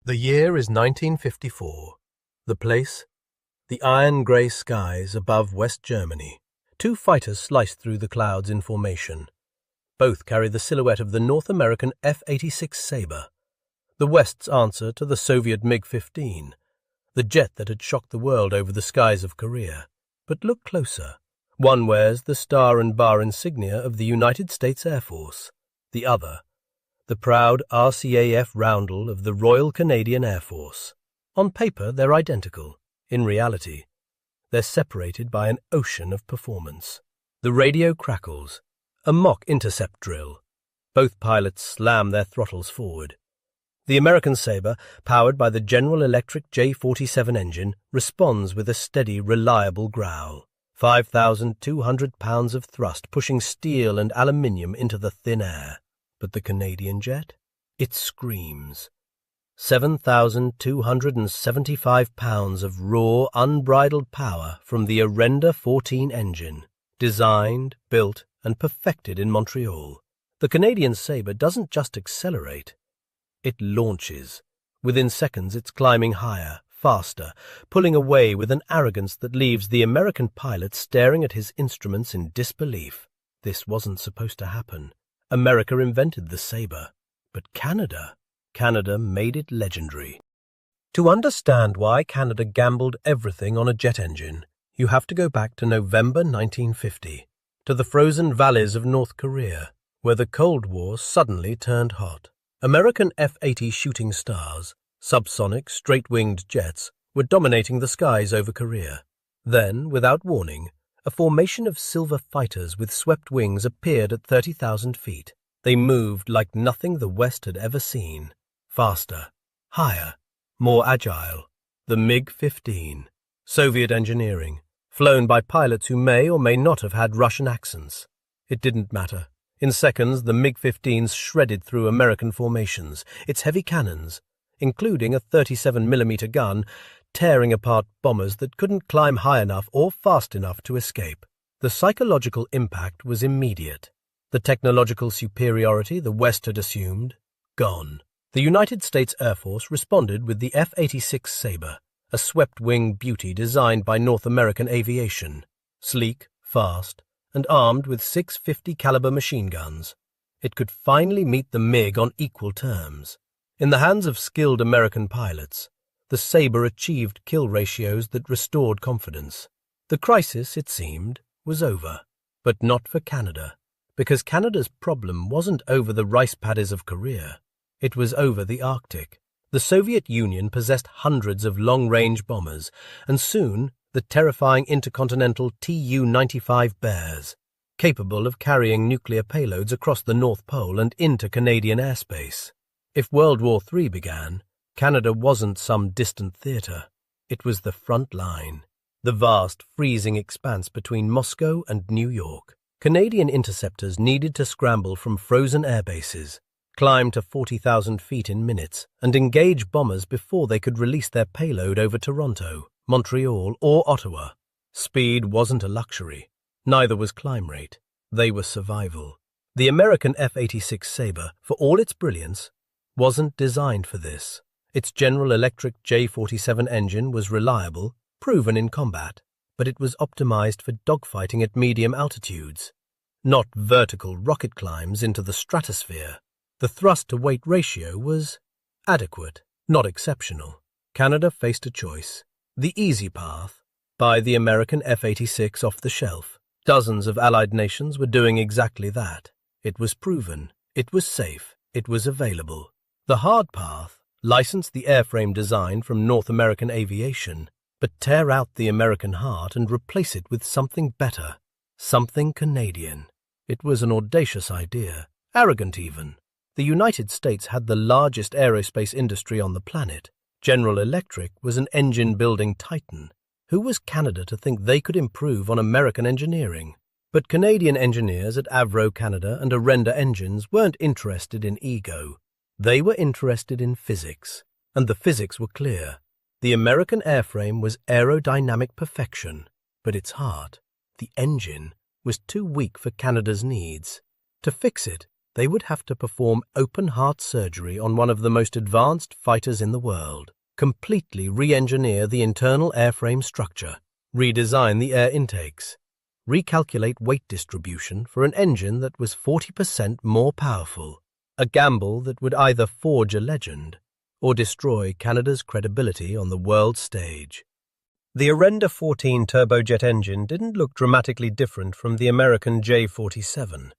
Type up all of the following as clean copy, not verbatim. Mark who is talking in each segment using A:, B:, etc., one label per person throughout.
A: The year is 1954. The place? The iron-grey skies above West Germany. Two fighters slice through the clouds in formation. Both carry the silhouette of the North American F-86 Sabre, the West's answer to the Soviet MiG-15, the jet that had shocked the world over the skies of Korea. But look closer. One wears the star and bar insignia of the United States Air Force. The other, the proud RCAF roundel of the Royal Canadian Air Force. On paper, they're identical. In reality, they're separated by an ocean of performance. The radio crackles. A mock intercept drill. Both pilots slam their throttles forward. The American Sabre, powered by the General Electric J47 engine, responds with a steady, reliable growl. 5,200 pounds of thrust pushing steel and aluminium into the thin air. But the Canadian jet? It screams. 7,275 pounds of raw, unbridled power from the Arenda 14 engine, designed, built, and perfected in Montreal. The Canadian Sabre doesn't just accelerate. It launches. Within seconds it's climbing higher, faster, pulling away with an arrogance that leaves the American pilot staring at his instruments in disbelief. This wasn't supposed to happen. America invented the Sabre, but Canada made it legendary. To understand why Canada gambled everything on a jet engine, you have to go back to November 1950, to the frozen valleys of North Korea, where the Cold War suddenly turned hot. American F-80 Shooting Stars, subsonic, straight-winged jets, were dominating the skies over Korea. Then, without warning, a formation of silver fighters with swept wings appeared at 30,000 feet. They moved like nothing the West had ever seen. Faster, higher, more agile. The MiG-15. Soviet engineering, flown by pilots who may or may not have had Russian accents. It didn't matter. In seconds, the MiG-15s shredded through American formations, its heavy cannons, including a 37mm gun, tearing apart bombers that couldn't climb high enough or fast enough to escape. The psychological impact was immediate. The technological superiority the West had assumed, gone. The United States Air Force responded with the F-86 Sabre, a swept-wing beauty designed by North American Aviation, sleek, fast, and armed with 650 caliber machine guns. It could finally meet the MiG on equal terms. In the hands of skilled American pilots, the Sabre achieved kill ratios that restored confidence. The crisis, it seemed, was over. But not for Canada, because Canada's problem wasn't over the rice paddies of Korea. It was over the Arctic. The Soviet Union possessed hundreds of long-range bombers, and soon the terrifying intercontinental Tu-95 Bears, capable of carrying nuclear payloads across the North Pole and into Canadian airspace. If World War III began, Canada wasn't some distant theatre. It was the front line, the vast, freezing expanse between Moscow and New York. Canadian interceptors needed to scramble from frozen airbases, climb to 40,000 feet in minutes, and engage bombers before they could release their payload over Toronto, Montreal, or Ottawa. Speed wasn't a luxury. Neither was climb rate. They were survival. The American F-86 Sabre, for all its brilliance, wasn't designed for this. Its General Electric J47 engine was reliable, proven in combat, but it was optimized for dogfighting at medium altitudes, not vertical rocket climbs into the stratosphere. The thrust-to-weight ratio was adequate, not exceptional. Canada faced a choice. The easy path, buy the American F-86 off the shelf. Dozens of Allied nations were doing exactly that. It was proven, it was safe, it was available. The hard path, license the airframe design from North American Aviation, but tear out the American heart and replace it with something better, something Canadian. It was an audacious idea, arrogant even. The United States had the largest aerospace industry on the planet. General Electric was an engine-building titan. Who was Canada to think they could improve on American engineering? But Canadian engineers at Avro Canada and Arenda Engines weren't interested in ego. They were interested in physics, and the physics were clear. The American airframe was aerodynamic perfection, but its heart, the engine, was too weak for Canada's needs. To fix it, they would have to perform open-heart surgery on one of the most advanced fighters in the world, completely re-engineer the internal airframe structure, redesign the air intakes, recalculate weight distribution for an engine that was 40% more powerful, a gamble that would either forge a legend or destroy Canada's credibility on the world stage. The Arenda 14 turbojet engine didn't look dramatically different from the American J-47.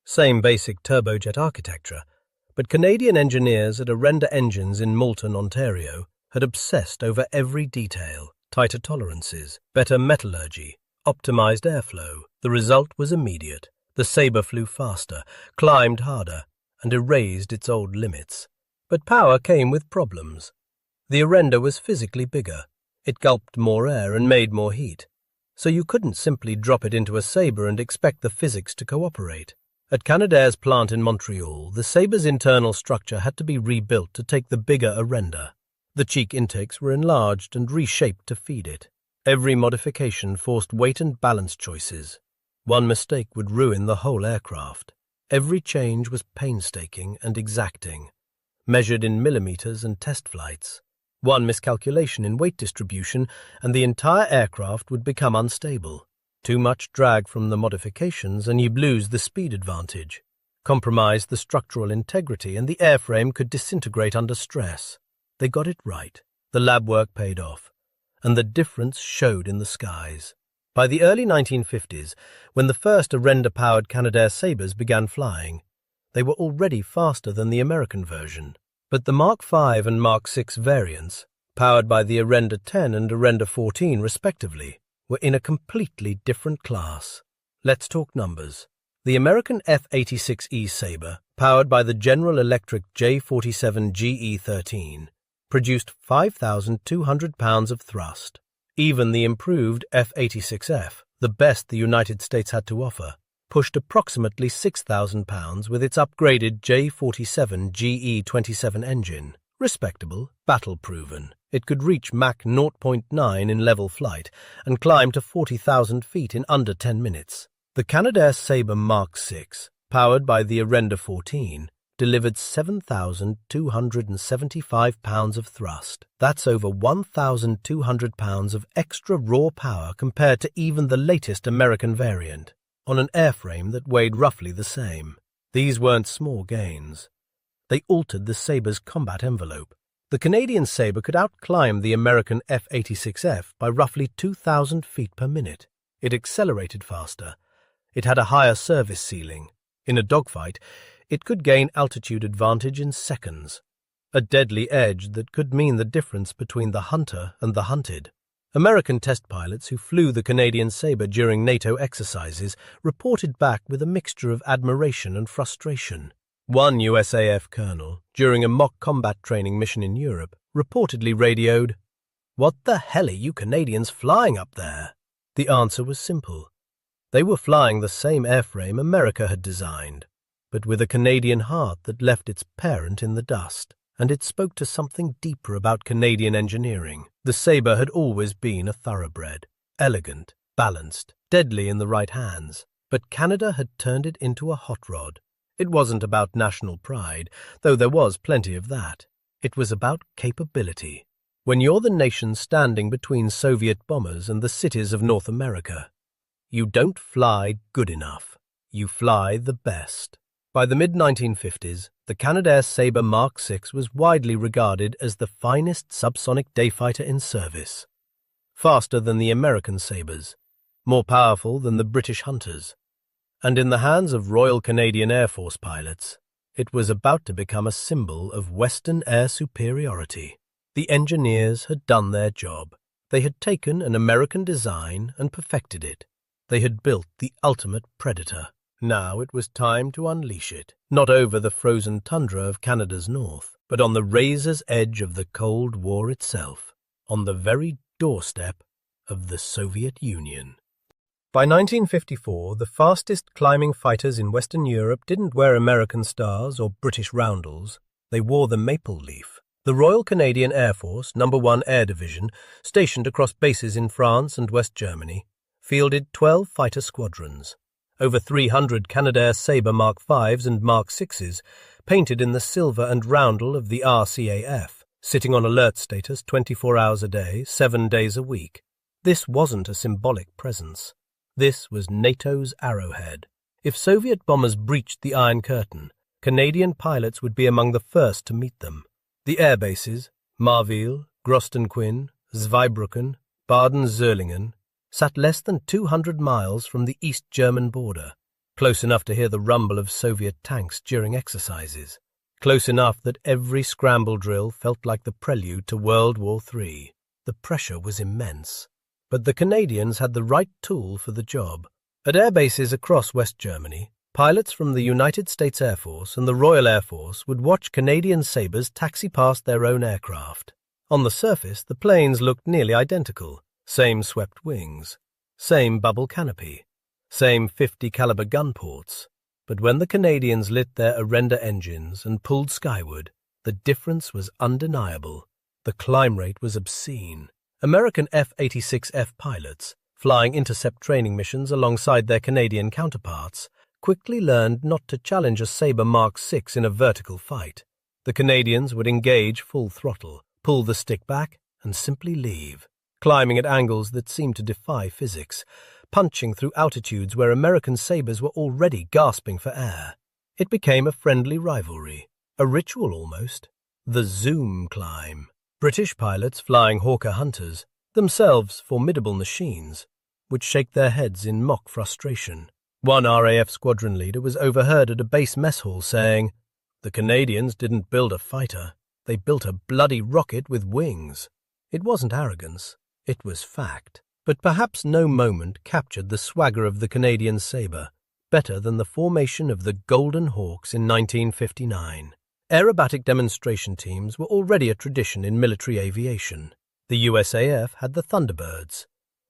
A: Same basic turbojet architecture, but Canadian engineers at Arenda Engines in Moulton, Ontario, had obsessed over every detail: tighter tolerances, better metallurgy, optimized airflow. The result was immediate. The Sabre flew faster, climbed harder, and erased its old limits. But power came with problems. The Arenda was physically bigger. It gulped more air and made more heat. So you couldn't simply drop it into a Sabre and expect the physics to cooperate. At Canadair's plant in Montreal, the Sabre's internal structure had to be rebuilt to take the bigger Arenda. The cheek intakes were enlarged and reshaped to feed it. Every modification forced weight and balance choices. One mistake would ruin the whole aircraft. Every change was painstaking and exacting, measured in millimeters and test flights. One miscalculation in weight distribution and the entire aircraft would become unstable. Too much drag from the modifications and you'd lose the speed advantage. Compromise the structural integrity and the airframe could disintegrate under stress. They got it right. The lab work paid off, and the difference showed in the skies. By the early 1950s, when the first Arenda-powered Canadair Sabres began flying, they were already faster than the American version. But the Mark V and Mark VI variants, powered by the Arenda 10 and Arenda 14 respectively, were in a completely different class. Let's talk numbers. The American F-86E Sabre, powered by the General Electric J-47 GE-13, produced 5,200 pounds of thrust. Even the improved F-86F, the best the United States had to offer, pushed approximately 6,000 pounds with its upgraded J-47 GE-27 engine. Respectable, battle-proven. It could reach Mach 0.9 in level flight and climb to 40,000 feet in under 10 minutes. The Canadair Sabre Mark VI, powered by the Arenda 14, delivered 7,275 pounds of thrust. That's over 1,200 pounds of extra raw power compared to even the latest American variant, on an airframe that weighed roughly the same. These weren't small gains. They altered the Sabre's combat envelope. The Canadian Sabre could outclimb the American F-86F by roughly 2,000 feet per minute. It accelerated faster. It had a higher service ceiling. In a dogfight, it could gain altitude advantage in seconds, a deadly edge that could mean the difference between the hunter and the hunted. American test pilots who flew the Canadian Sabre during NATO exercises reported back with a mixture of admiration and frustration. One USAF colonel, during a mock combat training mission in Europe, reportedly radioed, "What the hell are you Canadians flying up there?" The answer was simple. They were flying the same airframe America had designed, but with a Canadian heart that left its parent in the dust. And it spoke to something deeper about Canadian engineering. The Sabre had always been a thoroughbred, elegant, balanced, deadly in the right hands. But Canada had turned it into a hot rod. It wasn't about national pride, though there was plenty of that. It was about capability. When you're the nation standing between Soviet bombers and the cities of North America, you don't fly good enough. You fly the best. By the mid-1950s, the Canadair Sabre Mark VI was widely regarded as the finest subsonic dayfighter in service. Faster than the American Sabres, more powerful than the British Hunters. And in the hands of Royal Canadian Air Force pilots, it was about to become a symbol of Western air superiority. The engineers had done their job. They had taken an American design and perfected it. They had built the ultimate predator. Now it was time to unleash it, not over the frozen tundra of Canada's north, but on the razor's edge of the Cold War itself, on the very doorstep of the Soviet Union. By 1954, the fastest climbing fighters in Western Europe didn't wear American stars or British roundels. They wore the maple leaf. The Royal Canadian Air Force, No. 1 Air Division, stationed across bases in France and West Germany, fielded 12 fighter squadrons. Over 300 Canadair Sabre Mark 5s and Mark 6s, painted in the silver and roundel of the RCAF, sitting on alert status 24 hours a day, 7 days a week. This wasn't a symbolic presence. This was NATO's arrowhead. If Soviet bombers breached the Iron Curtain, Canadian pilots would be among the first to meet them. The air bases, Marville, Grostenquin, Zweibrücken, Baden-Zerlingen, sat less than 200 miles from the East German border, close enough to hear the rumble of Soviet tanks during exercises, close enough that every scramble drill felt like the prelude to World War III. The pressure was immense, but the Canadians had the right tool for the job. At air bases across West Germany, pilots from the United States Air Force and the Royal Air Force would watch Canadian Sabres taxi past their own aircraft. On the surface, the planes looked nearly identical. Same swept wings, same bubble canopy, same 50 caliber gun ports. But when the Canadians lit their Arenda engines and pulled skyward, the difference was undeniable. The climb rate was obscene. American F-86F pilots, flying intercept training missions alongside their Canadian counterparts, quickly learned not to challenge a Sabre Mark 6 in a vertical fight. The Canadians would engage full throttle, pull the stick back, and simply leave, climbing at angles that seemed to defy physics, punching through altitudes where American Sabres were already gasping for air. It became a friendly rivalry, a ritual almost. The Zoom climb. British pilots flying Hawker Hunters, themselves formidable machines, would shake their heads in mock frustration. One RAF squadron leader was overheard at a base mess hall saying, "The Canadians didn't build a fighter, they built a bloody rocket with wings." It wasn't arrogance, it was fact. But perhaps no moment captured the swagger of the Canadian Sabre better than the formation of the Golden Hawks in 1959. Aerobatic demonstration teams were already a tradition in military aviation. The USAF had the Thunderbirds.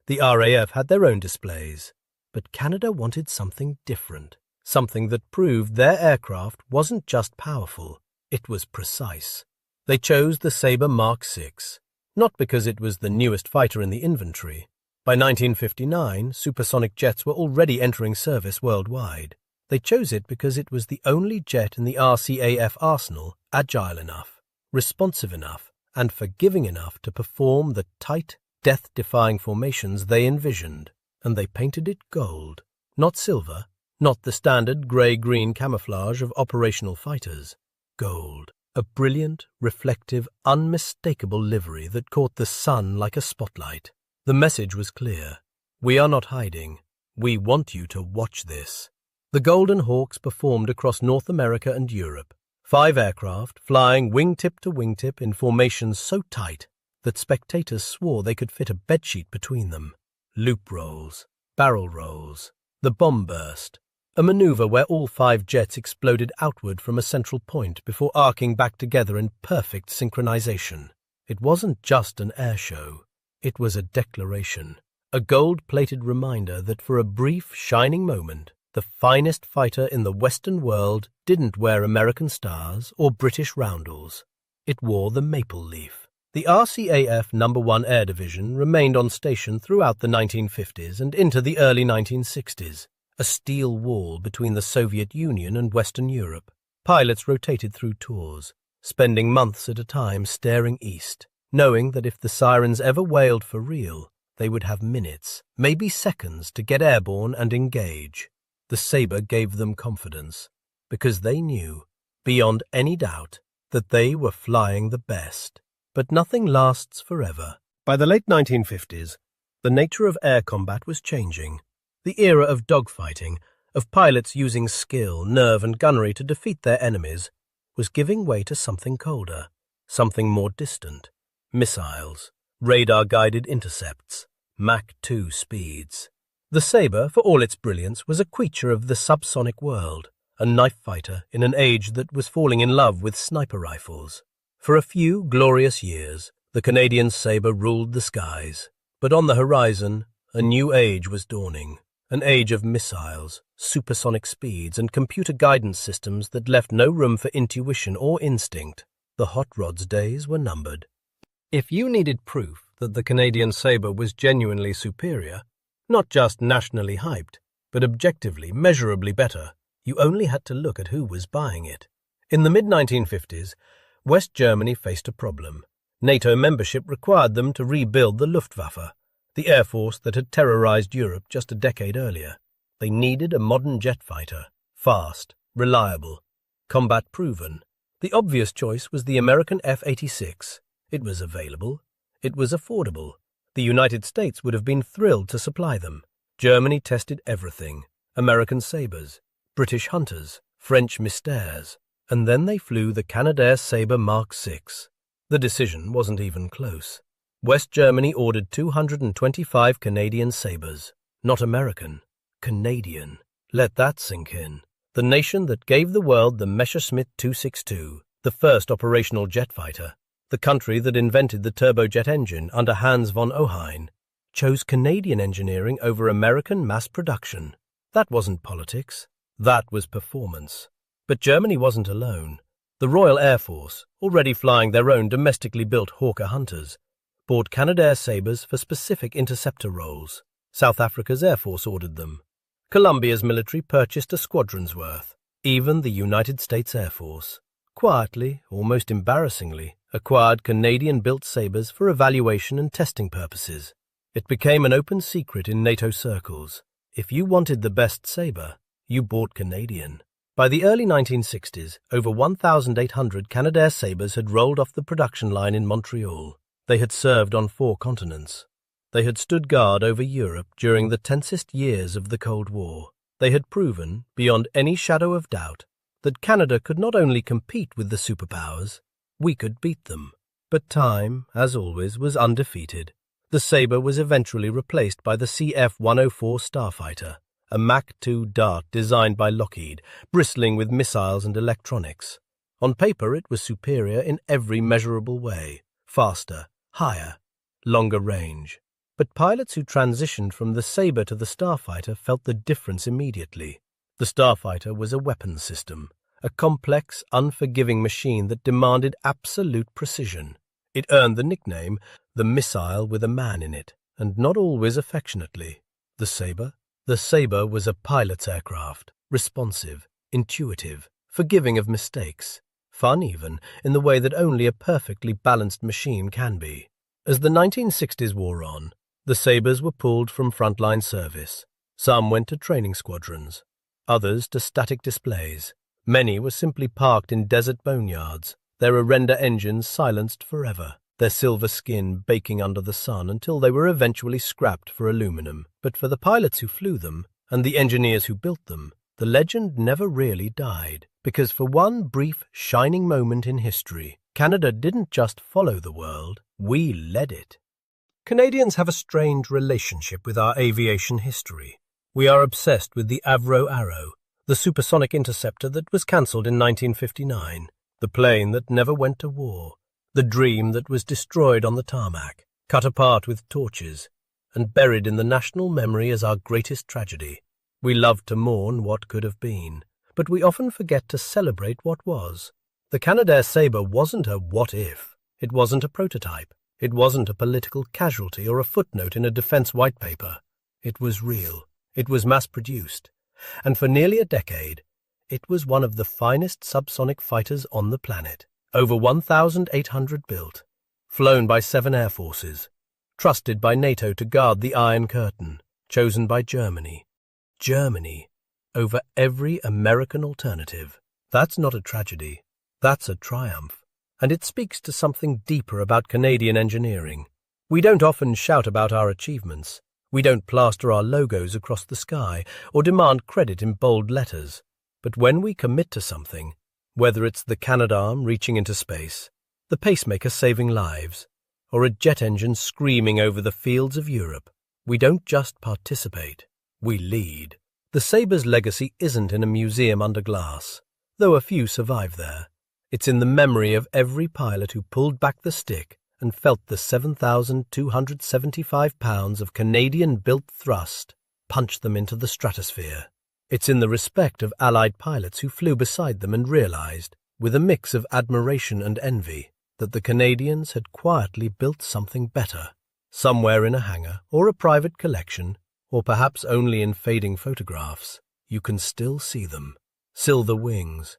A: The RAF had their own displays. But Canada wanted something different, something that proved their aircraft wasn't just powerful, it was precise. They chose the Sabre Mark 6, not because it was the newest fighter in the inventory. By 1959, supersonic jets were already entering service worldwide. They chose it because it was the only jet in the RCAF arsenal agile enough, responsive enough, and forgiving enough to perform the tight, death-defying formations they envisioned. And they painted it gold, not silver, not the standard grey-green camouflage of operational fighters. Gold, a brilliant, reflective, unmistakable livery that caught the sun like a spotlight. The message was clear. We are not hiding. We want you to watch this. The Golden Hawks performed across North America and Europe. 5 aircraft flying wingtip to wingtip in formations so tight that spectators swore they could fit a bedsheet between them. Loop rolls, barrel rolls, the bomb burst, a maneuver where all 5 jets exploded outward from a central point before arcing back together in perfect synchronization. It wasn't just an air show. It was a declaration, a gold-plated reminder that for a brief, shining moment, the finest fighter in the Western world didn't wear American stars or British roundels. It wore the maple leaf. The RCAF No. 1 Air Division remained on station throughout the 1950s and into the early 1960s, a steel wall between the Soviet Union and Western Europe. Pilots rotated through tours, spending months at a time staring east, knowing that if the sirens ever wailed for real, they would have minutes, maybe seconds, to get airborne and engage. The Sabre gave them confidence, because they knew, beyond any doubt, that they were flying the best. But nothing lasts forever. By the late 1950s, the nature of air combat was changing. The era of dogfighting, of pilots using skill, nerve and gunnery to defeat their enemies, was giving way to something colder, something more distant. Missiles, radar-guided intercepts, Mach 2 speeds. The Sabre, for all its brilliance, was a creature of the subsonic world, a knife fighter in an age that was falling in love with sniper rifles. For a few glorious years, the Canadian Sabre ruled the skies. But on the horizon, a new age was dawning, an age of missiles, supersonic speeds, and computer guidance systems that left no room for intuition or instinct. The hot rods' days were numbered. If you needed proof that the Canadian Sabre was genuinely superior, not just nationally hyped, but objectively, measurably better. You only had to look at who was buying it. In the mid-1950s, West Germany faced a problem. NATO membership required them to rebuild the Luftwaffe, the air force that had terrorized Europe just a decade earlier. They needed a modern jet fighter, fast, reliable, combat-proven. The obvious choice was the American F-86. It was available. It was affordable. The United States would have been thrilled to supply them. Germany tested everything: American Sabres, British Hunters, French Mystères, and then they flew the Canadair Sabre Mark VI. The decision wasn't even close. West Germany ordered 225 Canadian Sabres. Not American, Canadian. Let that sink in. The nation that gave the world the Messerschmitt 262, the first operational jet fighter, the country that invented the turbojet engine under Hans von Ohain, chose Canadian engineering over American mass production. That wasn't politics. That was performance. But Germany wasn't alone. The Royal Air Force, already flying their own domestically built Hawker Hunters, bought Canadair Sabres for specific interceptor roles. South Africa's Air Force ordered them. Colombia's military purchased a squadron's worth. Even the United States Air Force, quietly, almost embarrassingly, acquired Canadian-built Sabres for evaluation and testing purposes. It became an open secret in NATO circles. If you wanted the best Sabre, you bought Canadian. By the early 1960s, over 1,800 Canadair Sabres had rolled off the production line in Montreal. They had served on 4 continents. They had stood guard over Europe during the tensest years of the Cold War. They had proven, beyond any shadow of doubt, that Canada could not only compete with the superpowers, we could beat them. But time, as always, was undefeated. The Sabre was eventually replaced by the CF-104 Starfighter, a Mach 2 Dart designed by Lockheed, bristling with missiles and electronics. On paper it was superior in every measurable way: faster, higher, longer range. But pilots who transitioned from the Sabre to the Starfighter felt the difference immediately. The Starfighter was a weapons system, a complex, unforgiving machine that demanded absolute precision. It earned the nickname, the missile with a man in it, and not always affectionately. The Sabre? The Sabre was a pilot's aircraft, responsive, intuitive, forgiving of mistakes, fun even, in the way that only a perfectly balanced machine can be. As the 1960s wore on, the Sabres were pulled from frontline service. Some went to training squadrons, others to static displays. Many were simply parked in desert boneyards, their Arenda engines silenced forever, their silver skin baking under the sun until they were eventually scrapped for aluminum. But for the pilots who flew them, and the engineers who built them, the legend never really died, because for one brief, shining moment in history, Canada didn't just follow the world, we led it. Canadians have a strange relationship with our aviation history. We are obsessed with the Avro Arrow, the supersonic interceptor that was cancelled in 1959, the plane that never went to war, the dream that was destroyed on the tarmac, cut apart with torches, and buried in the national memory as our greatest tragedy. We love to mourn what could have been, but we often forget to celebrate what was. The Canadair Sabre wasn't a what-if. It wasn't a prototype. It wasn't a political casualty or a footnote in a defense white paper. It was real. It was mass-produced. And for nearly a decade, it was one of the finest subsonic fighters on the planet. Over 1,800 built, flown by 7 air forces, trusted by NATO to guard the Iron Curtain, chosen by Germany. Germany, over every American alternative. That's not a tragedy. That's a triumph. And it speaks to something deeper about Canadian engineering. We don't often shout about our achievements. We don't plaster our logos across the sky or demand credit in bold letters. But when we commit to something, whether it's the Canadarm reaching into space, the pacemaker saving lives, or a jet engine screaming over the fields of Europe, we don't just participate, we lead. The Sabre's legacy isn't in a museum under glass, though a few survive there. It's in the memory of every pilot who pulled back the stick and felt the 7,275 pounds of Canadian-built thrust punch them into the stratosphere. It's in the respect of Allied pilots who flew beside them and realized, with a mix of admiration and envy, that the Canadians had quietly built something better. Somewhere in a hangar or a private collection, or perhaps only in fading photographs, you can still see them. Silver wings,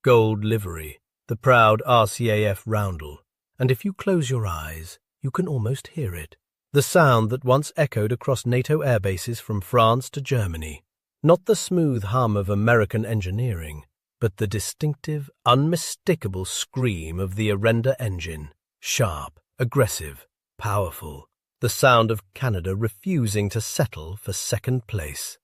A: gold livery, the proud RCAF roundel, and if you close your eyes, you can almost hear it. The sound that once echoed across NATO airbases from France to Germany. Not the smooth hum of American engineering, but the distinctive, unmistakable scream of the Arenda engine. Sharp, aggressive, powerful. The sound of Canada refusing to settle for second place.